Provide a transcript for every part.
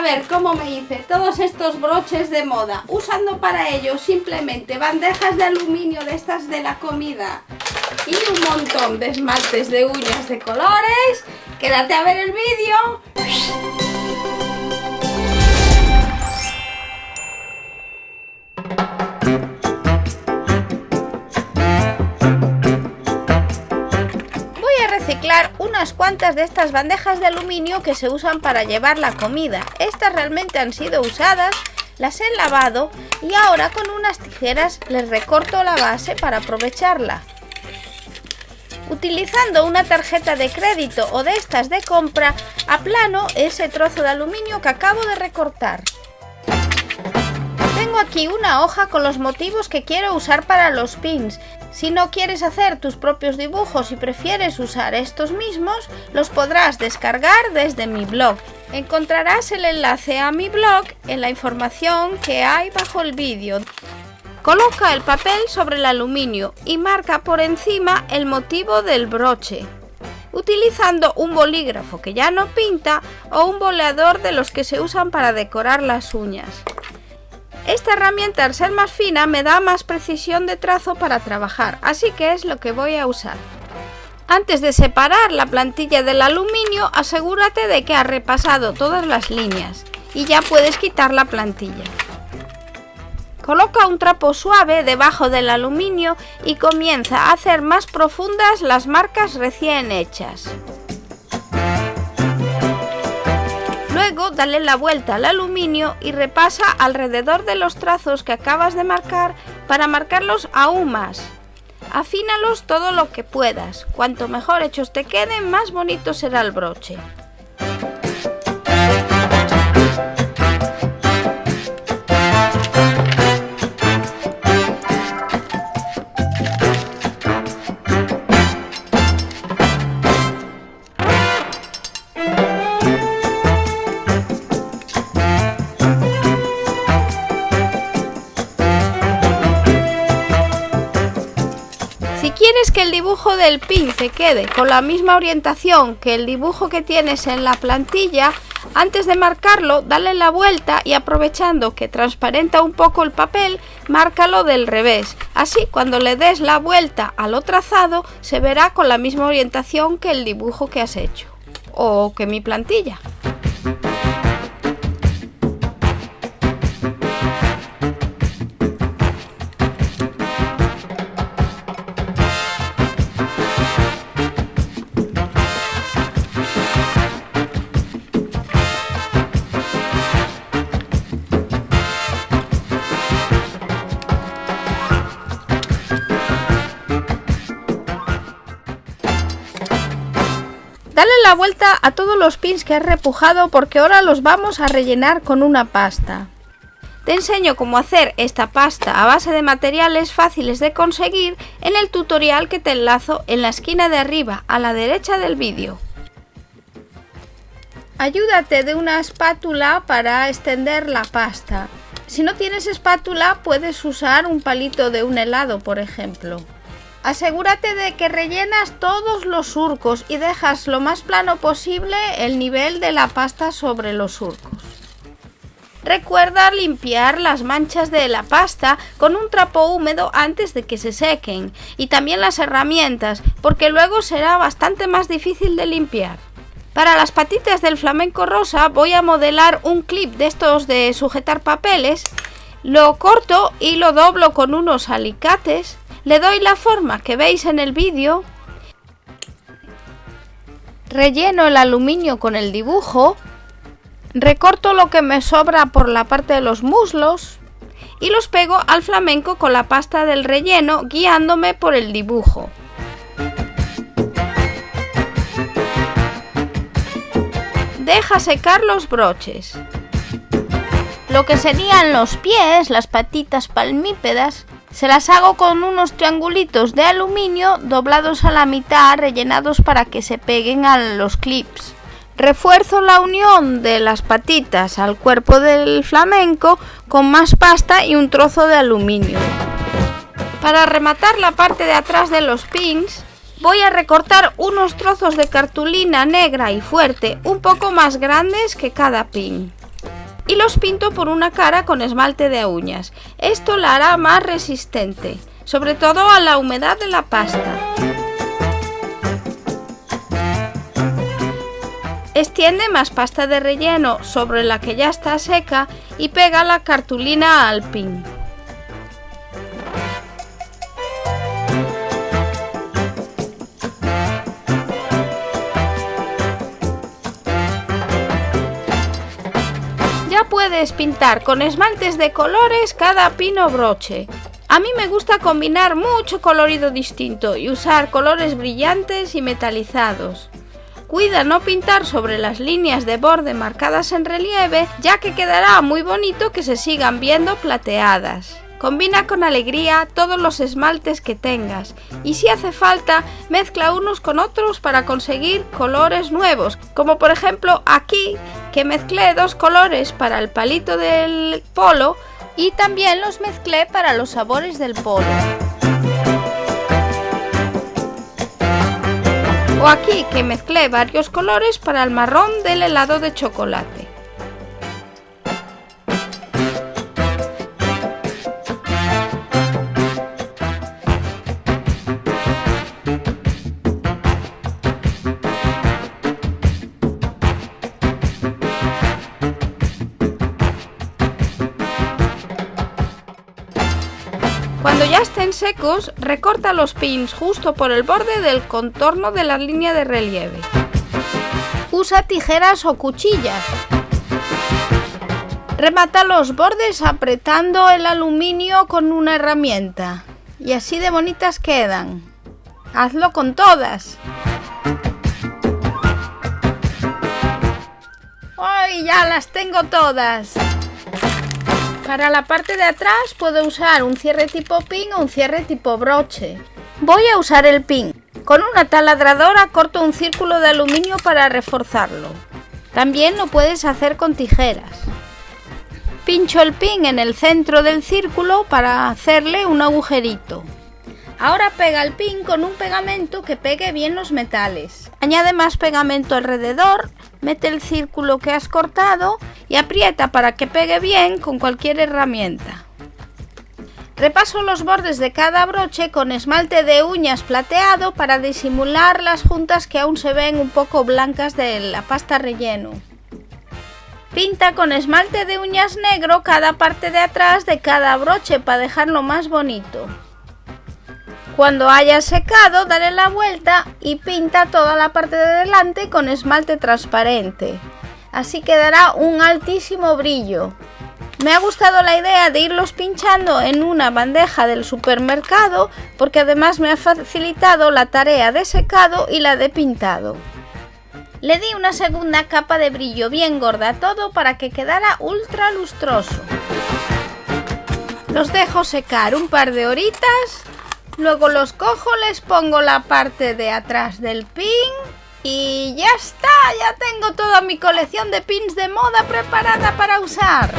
a ver cómo me hice todos estos broches de moda, usando para ello simplemente bandejas de aluminio de estas de la comida y un montón de esmaltes de uñas de colores. Quédate a ver el vídeo. Reciclar unas cuantas de estas bandejas de aluminio que se usan para llevar la comida. Estas realmente han sido usadas, las he lavado y ahora con unas tijeras les recorto la base para aprovecharla. Utilizando una tarjeta de crédito o de estas de compra, aplano ese trozo de aluminio que acabo de recortar. Tengo aquí una hoja con los motivos que quiero usar para los pins. Si no quieres hacer tus propios dibujos y prefieres usar estos mismos, los podrás descargar desde mi blog. Encontrarás el enlace a mi blog en la información que hay bajo el vídeo. Coloca el papel sobre el aluminio y marca por encima el motivo del broche, utilizando un bolígrafo que ya no pinta o un boleador de los que se usan para decorar las uñas. Esta herramienta, al ser más fina, me da más precisión de trazo para trabajar, así que es lo que voy a usar. Antes de separar la plantilla del aluminio, asegúrate de que has repasado todas las líneas y ya puedes quitar la plantilla. Coloca un trapo suave debajo del aluminio y comienza a hacer más profundas las marcas recién hechas. Luego dale la vuelta al aluminio y repasa alrededor de los trazos que acabas de marcar para marcarlos aún más. Afínalos todo lo que puedas. Cuanto mejor hechos te queden, más bonito será el broche. Si quieres que el dibujo del pin te quede con la misma orientación que el dibujo que tienes en la plantilla, antes de marcarlo, dale la vuelta y aprovechando que transparenta un poco el papel, márcalo del revés. Así, cuando le des la vuelta a lo trazado, se verá con la misma orientación que el dibujo que has hecho, o que mi plantilla. Dale la vuelta a todos los pins que has repujado porque ahora los vamos a rellenar con una pasta. Te enseño cómo hacer esta pasta a base de materiales fáciles de conseguir en el tutorial que te enlazo en la esquina de arriba a la derecha del vídeo. Ayúdate de una espátula para extender la pasta. Si no tienes espátula, puedes usar un palito de un helado, por ejemplo. Asegúrate de que rellenas todos los surcos y dejas lo más plano posible el nivel de la pasta sobre los surcos. Recuerda limpiar las manchas de la pasta con un trapo húmedo antes de que se sequen y también las herramientas, porque luego será bastante más difícil de limpiar. Para las patitas del flamenco rosa voy a modelar un clip de estos de sujetar papeles. Lo corto y lo doblo con unos alicates. Le doy la forma que veis en el vídeo, relleno el aluminio con el dibujo, recorto lo que me sobra por la parte de los muslos y los pego al flamenco con la pasta del relleno guiándome por el dibujo. Deja secar los broches. Lo que serían los pies, las patitas palmípedas, se las hago con unos triangulitos de aluminio doblados a la mitad, rellenados para que se peguen a los clips. Refuerzo la unión de las patitas al cuerpo del flamenco con más pasta y un trozo de aluminio. Para rematar la parte de atrás de los pins, voy a recortar unos trozos de cartulina negra y fuerte, un poco más grandes que cada pin. y los pinto por una cara con esmalte de uñas. Esto la hará más resistente, sobre todo a la humedad de la pasta. Extiende más pasta de relleno sobre la que ya está seca y pega la cartulina al pin. Ya puedes pintar con esmaltes de colores cada pin o broche. A mí me gusta combinar mucho colorido distinto y usar colores brillantes y metalizados. Cuida no pintar sobre las líneas de borde marcadas en relieve, ya que quedará muy bonito que se sigan viendo plateadas. Combina con alegría todos los esmaltes que tengas y si hace falta, mezcla unos con otros para conseguir colores nuevos, como por ejemplo aquí, que mezclé dos colores para el palito del polo y también los mezclé para los sabores del polo. O aquí que mezclé varios colores para el marrón del helado de chocolate. Cuando ya estén secos, recorta los pins justo por el borde del contorno de la línea de relieve. Usa tijeras o cuchillas. Remata los bordes apretando el aluminio con una herramienta. Y así de bonitas quedan. Hazlo con todas. ¡Ay, ya las tengo todas! Para la parte de atrás puedo usar un cierre tipo pin o un cierre tipo broche. Voy a usar el pin. Con una taladradora corto un círculo de aluminio para reforzarlo. También lo puedes hacer con tijeras. Pincho el pin en el centro del círculo para hacerle un agujerito. Ahora pega el pin con un pegamento que pegue bien los metales. Añade más pegamento alrededor, mete el círculo que has cortado y aprieta para que pegue bien con cualquier herramienta. Repaso los bordes de cada broche con esmalte de uñas plateado para disimular las juntas que aún se ven un poco blancas de la pasta relleno. Pinta con esmalte de uñas negro cada parte de atrás de cada broche para dejarlo más bonito. Cuando haya secado, dale la vuelta y pinta toda la parte de delante con esmalte transparente. Así quedará un altísimo brillo. Me ha gustado la idea de irlos pinchando en una bandeja del supermercado porque además me ha facilitado la tarea de secado y la de pintado. Le di una segunda capa de brillo bien gorda a todo para que quedara ultra lustroso. Los dejo secar un par de horitas. Luego los cojo, les pongo la parte de atrás del pin y ya está, ya tengo toda mi colección de pins de moda preparada para usar.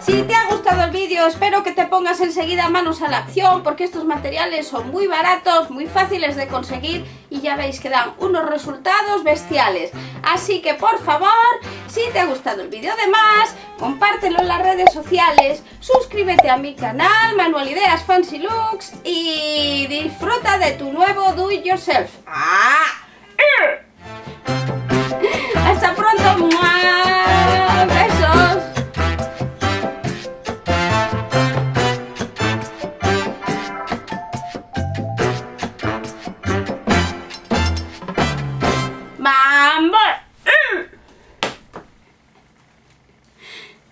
Si te ha gustado el vídeo, espero que te pongas enseguida manos a la acción porque estos materiales son muy baratos, muy fáciles de conseguir y ya veis que dan unos resultados bestiales. Así que por favor, si te ha gustado el vídeo además, compártelo en las redes sociales, suscríbete a mi canal Manualidades Fancy Looks y disfruta de tu nuevo Do It Yourself. ¡Ah!